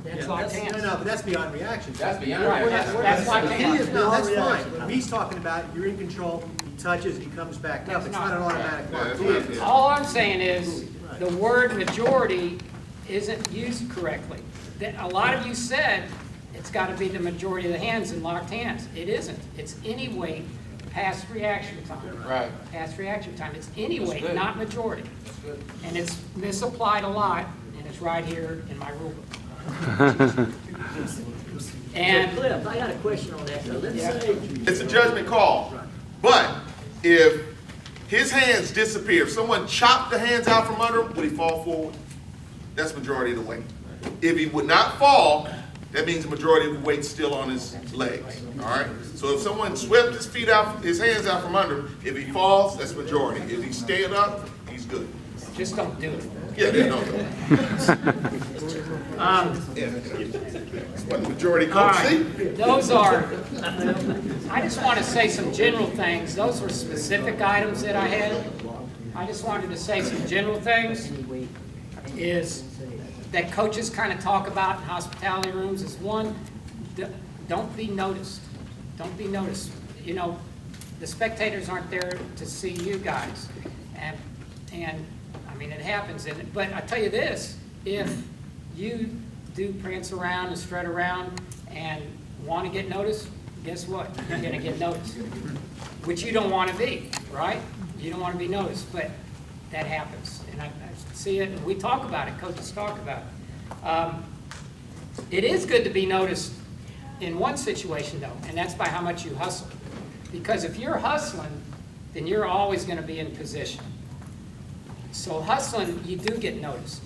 [SPEAKER 3] that's locked hands.
[SPEAKER 10] No, but that's beyond reaction.
[SPEAKER 1] That's beyond
[SPEAKER 3] Right,
[SPEAKER 1] reaction.
[SPEAKER 3] that's locked
[SPEAKER 10] He
[SPEAKER 3] hands.
[SPEAKER 10] is, no, that's fine. What he's talking about, you're in control, he touches, he comes back up. It's not an automatic
[SPEAKER 5] Yeah,
[SPEAKER 10] mark.
[SPEAKER 5] that's what it is.
[SPEAKER 3] All I'm saying is, the word majority isn't used correctly. A lot of you said it's gotta be the majority of the hands in locked hands. It isn't. It's any weight past reaction time.
[SPEAKER 1] Right.
[SPEAKER 3] Past reaction time. It's any
[SPEAKER 1] That's
[SPEAKER 3] weight,
[SPEAKER 1] good.
[SPEAKER 3] not majority.
[SPEAKER 1] That's good.
[SPEAKER 3] And it's misapplied a lot, and it's right here in my rule book. And
[SPEAKER 4] So Cliff, I got a question on that. So let's say,
[SPEAKER 5] It's a judgment call. But if his hands disappear, if someone chopped the hands out from under him, would he fall forward? That's majority of the weight. If he would not fall, that means the majority of the weight's still on his legs. All right? So if someone swept his feet out, his hands out from under him, if he falls, that's majority. If he's staying up, he's good.
[SPEAKER 3] just don't do it.
[SPEAKER 5] Yeah, they don't know. That's what the majority
[SPEAKER 3] All
[SPEAKER 5] coach
[SPEAKER 3] right,
[SPEAKER 5] see.
[SPEAKER 3] those are, I just want to say some general things. Those were specific items that I had. I just wanted to say some general things is that coaches kind of talk about in hospitality rooms is one, don't be noticed. Don't be noticed. You know, the spectators aren't there to see you guys. And I mean, it happens. But I tell you this, if you do prance around and strut around and want to get noticed, guess what? You're going to get noticed, which you don't want to be, right? You don't want to be noticed, but that happens. And I see it, and we talk about it, coaches talk about it. It is good to be noticed in one situation, though, and that's by how much you hustle. Because if you're hustling, then you're always going to be in position. So hustling, you do get noticed.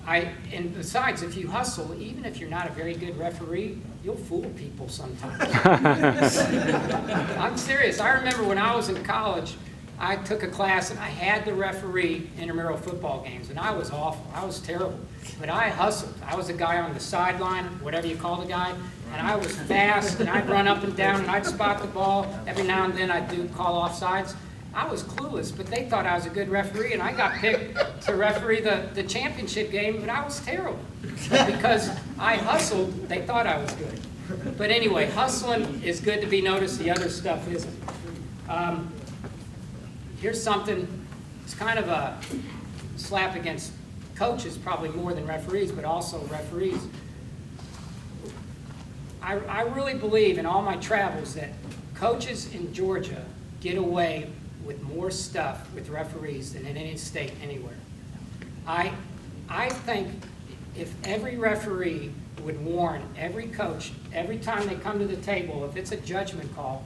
[SPEAKER 3] And besides, if you hustle, even if you're not a very good referee, you'll fool people sometimes. I'm serious. I remember when I was in college, I took a class and I had to referee intramural football games, and I was awful. I was terrible. But I hustled. I was a guy on the sideline, whatever you call the guy, and I was fast, and I'd run up and down, and I'd spot the ball. Every now and then I'd call offsides. I was clueless, but they thought I was a good referee, and I got picked to referee the championship game, but I was terrible. Because I hustled, they thought I was good. But anyway, hustling is good to be noticed, the other stuff isn't. Here's something, it's kind of a slap against coaches, probably more than referees, but also referees. I really believe in all my travels that coaches in Georgia get away with more stuff with referees than in any state anywhere. I think if every referee would warn every coach every time they come to the table, if it's a judgment call,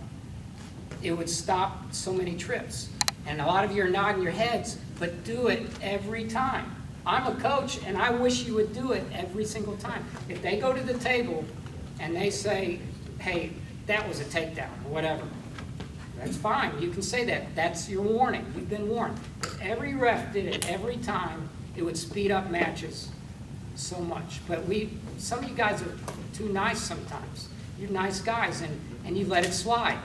[SPEAKER 3] it would stop so many trips. And a lot of you are nodding your heads, but do it every time. I'm a coach, and I wish you would do it every single time. If they go to the table and they say, hey, that was a takedown, or whatever, that's fine. You can say that. That's your warning. You've been warned. If every ref did it every time, it would speed up matches so much. But some of you guys are too nice sometimes. You're nice guys, and you let it slide.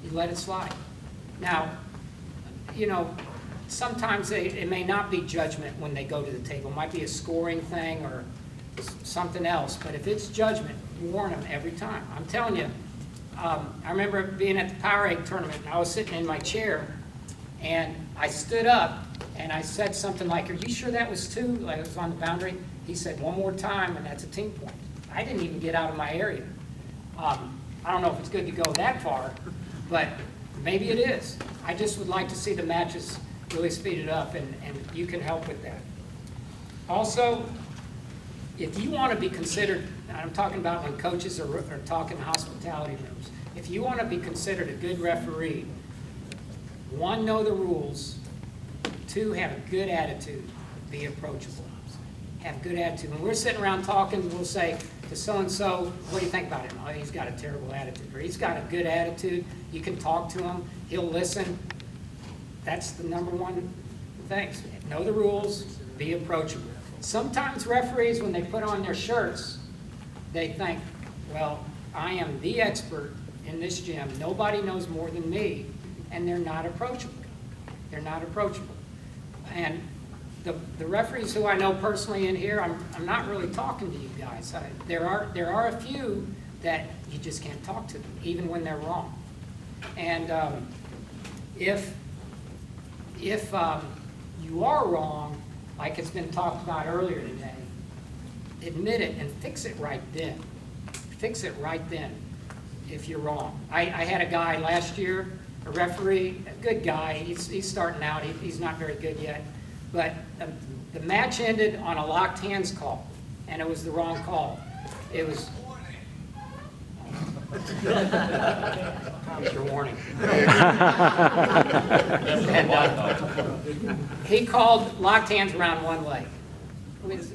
[SPEAKER 3] You let it slide. Now, you know, sometimes it may not be judgment when they go to the table. It might be a scoring thing or something else, but if it's judgment, warn them every time. I'm telling you, I remember being at the Powerade tournament, and I was sitting in my chair, and I stood up, and I said something like, "Are you sure that was 2?" Like it was on the boundary. He said, "One more time, and that's a team point." I didn't even get out of my area. I don't know if it's good to go that far, but maybe it is. I just would like to see the matches really speeded up, and you can help with that. Also, if you want to be considered, and I'm talking about when coaches are talking hospitality rooms, if you want to be considered a good referee, 1, know the rules, 2, have a good attitude, be approachable. Have a good attitude. When we're sitting around talking, we'll say to so-and-so, "What do you think about him?" "Oh, he's got a terrible attitude," or "He's got a good attitude." You can talk to him. He'll listen. That's the number 1 thing. Know the rules, be approachable. Sometimes referees, when they put on their shirts, they think, well, I am the expert in this gym. Nobody knows more than me, and they're not approachable. They're not approachable. And the referees who I know personally in here, I'm not really talking to you guys. There are a few that you just can't talk to them, even when they're wrong. And if you are wrong, like it's been talked about earlier today, admit it and fix it right then. Fix it right then if you're wrong. I had a guy last year, a referee, a good guy. He's starting out. He's not very good yet. But the match ended on a locked hands call, and it was the wrong call. It was... Here's your warning. And, he called locked hands around one leg.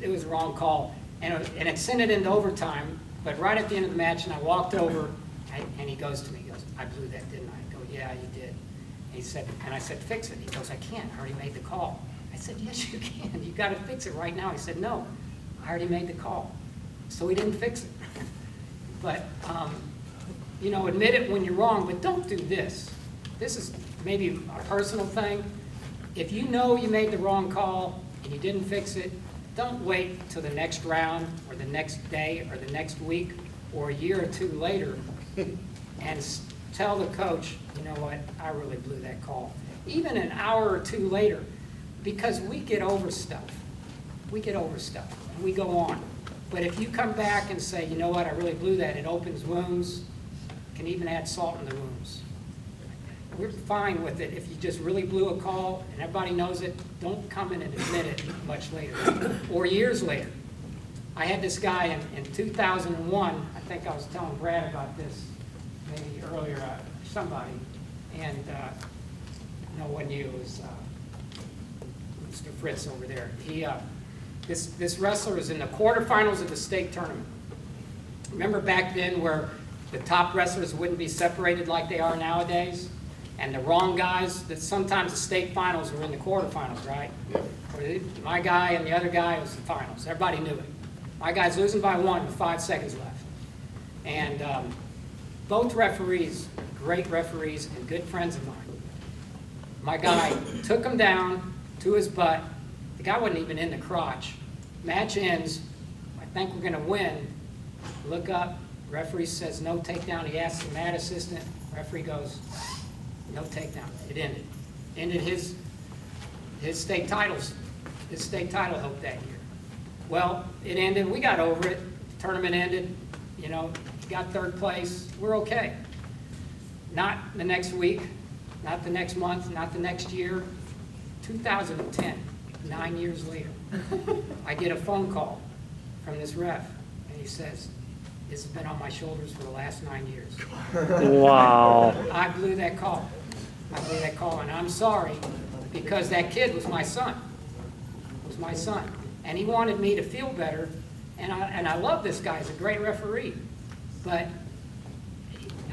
[SPEAKER 3] It was the wrong call, and it sent it into overtime. But right at the end of the match, and I walked over, and he goes to me, he goes, "I blew that, didn't I?" I go, "Yeah, you did." And I said, "Fix it." He goes, "I can't. I already made the call." I said, "Yes, you can. You got to fix it right now." He said, "No, I already made the call." So he didn't fix it. But you know, admit it when you're wrong, but don't do this. This is maybe a personal thing. If you know you made the wrong call and you didn't fix it, don't wait till the next round or the next day or the next week or a year or 2 later and tell the coach, "You know what, I really blew that call." Even an hour or 2 later, because we get over stuff. We get over stuff and we go on. But if you come back and say, "You know what, I really blew that," it opens wounds. Can even add salt in the wounds. We're fine with it. If you just really blew a call and everybody knows it, don't come in and admit it much later or years later. I had this guy in 2001. I think I was telling Brad about this maybe earlier, somebody, and no one knew. It was Mr. Fritz over there. This wrestler was in the quarterfinals of the state tournament. Remember back then where the top wrestlers wouldn't be separated like they are nowadays? And the wrong guys, that sometimes the state finals were in the quarterfinals, right? My guy and the other guy was the finals. Everybody knew it. My guy's losing by 1 with 5 seconds left. And both referees, great referees and good friends of mine. My guy took him down to his butt. The guy wasn't even in the crotch. Match ends. I think we're going to win. Look up. Referee says no takedown. He asks the mat assistant. Referee goes, no takedown. It ended. Ended his state titles. His state title hope that year. Well, it ended. We got over it. The tournament ended. You know, got 3rd place. We're okay. Not the next week. Not the next month. Not the next year. 2010, 9 years later, I get a phone call from this ref, and he says, "This has been on my shoulders for the last 9 years.
[SPEAKER 8] Wow.
[SPEAKER 3] I blew that call. I blew that call, and I'm sorry, because that kid was my son. Was my son. And he wanted me to feel better, and I love this guy. He's a great referee. But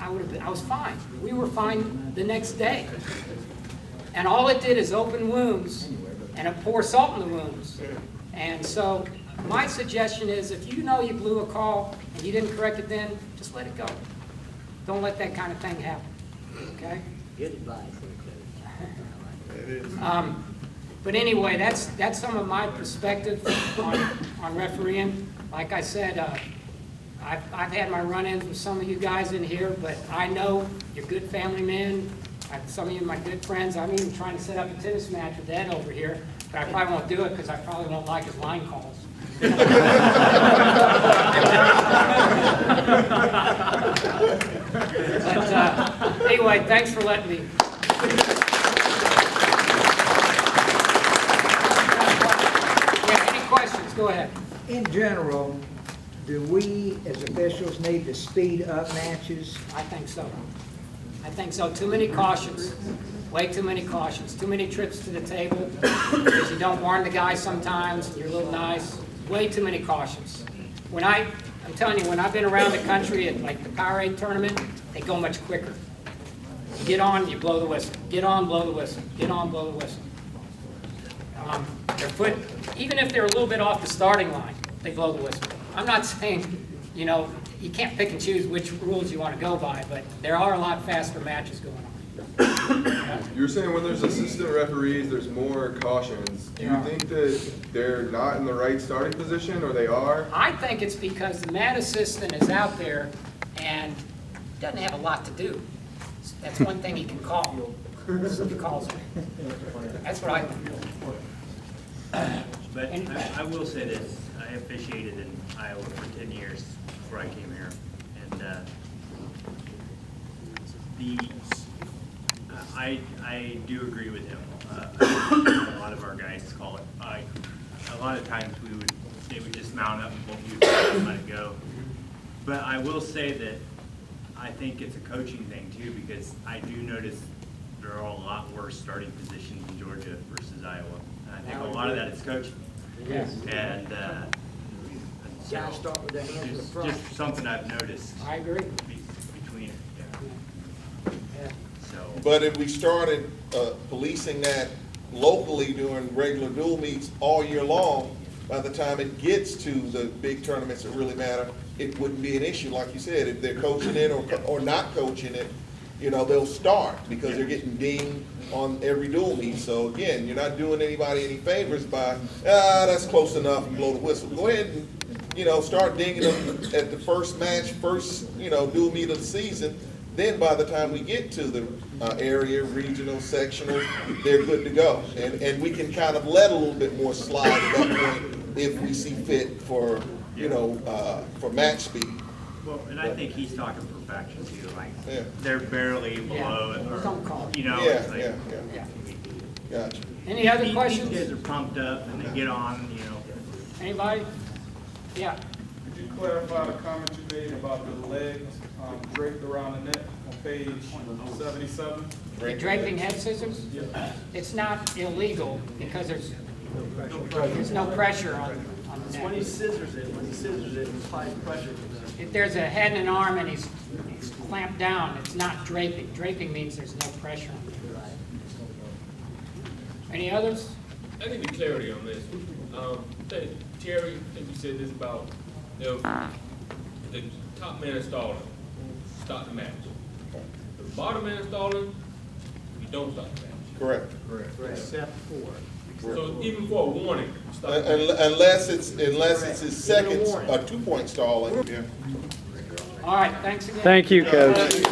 [SPEAKER 3] I was fine. We were fine the next day. And all it did is open wounds and pour salt in the wounds. And so my suggestion is, if you know you blew a call and you didn't correct it then, just let it go. Don't let that kind of thing happen, okay?
[SPEAKER 4] Good advice.
[SPEAKER 3] But anyway, that's some of my perspective on refereeing. Like I said, I've had my run-ins with some of you guys in here, but I know you're good family men. Some of you are my good friends. I'm even trying to set up a tennis match with Ed over here, but I probably won't do it because I probably won't like his line calls. But anyway, thanks for letting me. Yeah, any questions? Go ahead.
[SPEAKER 6] In general, do we as officials need to speed up matches?
[SPEAKER 3] I think so. I think so. Too many cautions. Way too many cautions. Too many trips to the table because you don't warn the guy sometimes and you're a little nice. Way too many cautions. I'm telling you, when I've been around the country at like the Powerade tournament, they go much quicker. You get on, you blow the whistle. Get on, blow the whistle. Get on, blow the whistle. Their foot, even if they're a little bit off the starting line, they blow the whistle. I'm not saying, you know, you can't pick and choose which rules you want to go by, but there are a lot faster matches going on.
[SPEAKER 12] You're saying when there's assistant referees, there's more cautions. Do you think that they're not in the right starting position, or they are?
[SPEAKER 3] I think it's because the mat assistant is out there and doesn't have a lot to do. That's one thing he can call. He calls it. That's what I think.
[SPEAKER 9] But I will say this, I officiated in Iowa for 10 years before I came here. And I do agree with him. A lot of our guys call it. A lot of times they would just mount up and let it go. But I will say that I think it's a coaching thing too, because I do notice there are a lot worse starting positions in Georgia versus Iowa. And I think a lot of that is coaching.
[SPEAKER 3] Yes.
[SPEAKER 9] And so
[SPEAKER 4] Guys start with their hands in the front.
[SPEAKER 9] just something I've noticed
[SPEAKER 3] I agree.
[SPEAKER 9] between it.
[SPEAKER 3] Yeah.
[SPEAKER 9] So.
[SPEAKER 5] But if we started policing that locally during regular dual meets all year long, by the time it gets to the big tournaments that really matter, it wouldn't be an issue, like you said. If they're coaching it or not coaching it, you know, they'll start because they're getting dinged on every dual meet. So again, you're not doing anybody any favors by, that's close enough, and blow the whistle. Go ahead and, you know, start dinging them at the first match, first, you know, dual meet of the season. Then by the time we get to the area, regional, sectional, they're good to go. And we can kind of let a little bit more slide at that point if we see fit for, you know, for match speed.
[SPEAKER 9] Well, and I think he's talking perfection too, like,
[SPEAKER 5] Yeah.
[SPEAKER 9] they're barely below it, or,
[SPEAKER 3] Don't call it.
[SPEAKER 9] you know,
[SPEAKER 5] Yeah,
[SPEAKER 9] it's like.
[SPEAKER 5] yeah. Gotcha.
[SPEAKER 3] Any other
[SPEAKER 9] These
[SPEAKER 3] questions?
[SPEAKER 9] kids are pumped up and they get on, you know.
[SPEAKER 3] Anybody? Yeah.
[SPEAKER 13] Could you clarify the comment you made about the legs draped around the neck on page 77?
[SPEAKER 3] The draping head scissors? It's not illegal because there's no pressure on the
[SPEAKER 10] When he
[SPEAKER 3] neck.
[SPEAKER 10] scissors it, he applies pressure.
[SPEAKER 3] If there's a head and an arm and he's clamped down, it's not draping. Draping means there's no pressure on it. Any others?
[SPEAKER 14] I need clarity on this. Terry, I think you said this about the top man installing, start the match. The bottom man installing, you don't start the match.
[SPEAKER 5] Correct.
[SPEAKER 10] Except for.
[SPEAKER 14] So even for a warning, you start the match.
[SPEAKER 5] Unless it's his second, 2-point stalling. Yeah.
[SPEAKER 3] All right, thanks again.
[SPEAKER 8] Thank you, Coach.